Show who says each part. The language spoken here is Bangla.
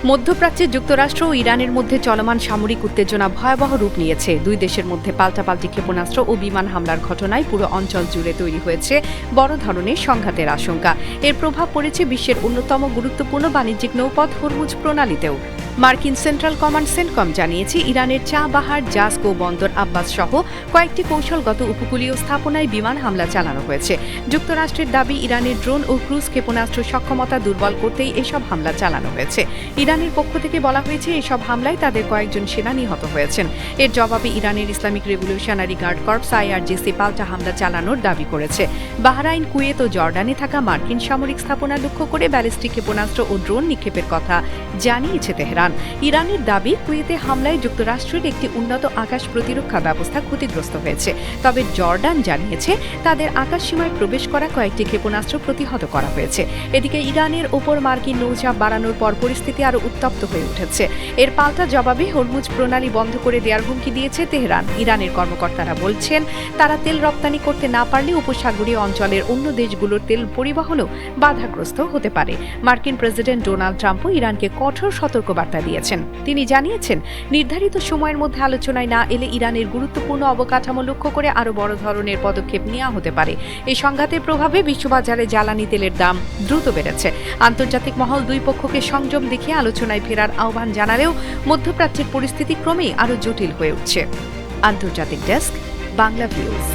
Speaker 1: মধ্যপ্রাচ্যে যুক্তরাষ্ট্র ও ইরানের মধ্যে চলমান সামরিক উত্তেজনা ভয়াবহ রূপ নিয়েছে। দুই দেশের মধ্যে পাল্টাপাল্টি ক্ষেপণাস্ত্র ও বিমান হামলার ঘটনায় পুরো অঞ্চল জুড়ে তৈরি হয়েছে বড় ধরনের সংঘাতের আশঙ্কা। এর প্রভাব পড়েছে বিশ্বের অন্যতম গুরুত্বপূর্ণ বাণিজ্যিক নৌপথ হরমুজ প্রণালীতেও। মার্কিন সেন্ট্রাল কমান্ড সেন্টকম জানিয়েছে, ইরানের চাবাহার, জাস্ক ও বন্দর আব্বাস সহ কয়েকটি কৌশলগত উপকূলীয় স্থাপনায় বিমান হামলা চালানো হয়েছে। যুক্তরাষ্ট্রের দাবি, ইরানের ড্রোন ও ক্রুজ ক্ষেপণাস্ত্র সক্ষমতা দুর্বল করতেই এসব হামলা চালানো হয়েছে। ইরানের পক্ষ থেকে বলা হয়েছে, এসব হামলায় তাদের কয়েকজন সেনা নিহত হয়েছেন। এর জবাবে ইরানের Islamic revolutionary guard corps IRGC পাল্টা হামলা চালানোর দাবি করেছে। বাহরাইন, কুয়েত ও জর্ডানে থাকা মার্কিন সামরিক স্থাপনা লক্ষ্য করে ব্যালিস্টিক ক্ষেপণাস্ত্র ও ড্রোন নিক্ষেপের কথা জানিয়েছে তেহরান। ইরানের দাবি, কুয়েতে হামলায় যুক্তরাষ্ট্রের একটি উন্নত আকাশ প্রতিরক্ষা ব্যবস্থা ক্ষতিগ্রস্ত হয়েছে। তবে জর্ডান জানিয়েছে, তাদের আকাশসীমায় প্রবেশ করা কয়েকটি ক্ষেপণাস্ত্র প্রতিহত করা হয়েছে। এদিকে ইরানের ওপর মার্কিন নৌচাপ বাড়ানোর পর পরিস্থিতি আরও উত্তপ্ত হয়ে উঠেছে। এর পাল্টা জবাবে হরমুজ প্রণালী বন্ধ করে দেওয়ার হুমকি দিয়েছে তেহরান। ইরানের কর্মকর্তারা বলছেন, তারা তেল রপ্তানি করতে না পারলে উপসাগরীয় অঞ্চলের অন্য দেশগুলোর তেল পরিবহনও বাধাগ্রস্ত হতে পারে। মার্কিন প্রেসিডেন্ট ডোনাল্ড ট্রাম্পও ইরানকে কঠোর সতর্কবার্তা দিয়েছেন। তিনি জানিয়েছেন, নির্ধারিত সময়ের মধ্যে আলোচনায় না এলে ইরানের গুরুত্বপূর্ণ অবকাঠামো লক্ষ্য করে আরও বড় ধরনের পদক্ষেপ নেওয়া হতে পারে। এই সংঘাতের প্রভাবে বিশ্ববাজারে জ্বালানি তেলের দাম দ্রুত বেড়েছে। আন্তর্জাতিক মহল দুই পক্ষকে সংযম দেখিয়ে আলোচনায় ফেরার আহ্বান জানালেও মধ্যপ্রাচ্যের পরিস্থিতি ক্রমেই আরও জটিল হয়ে উঠছে। আন্তর্জাতিক ডেস্ক, বাংলা ভিউজ।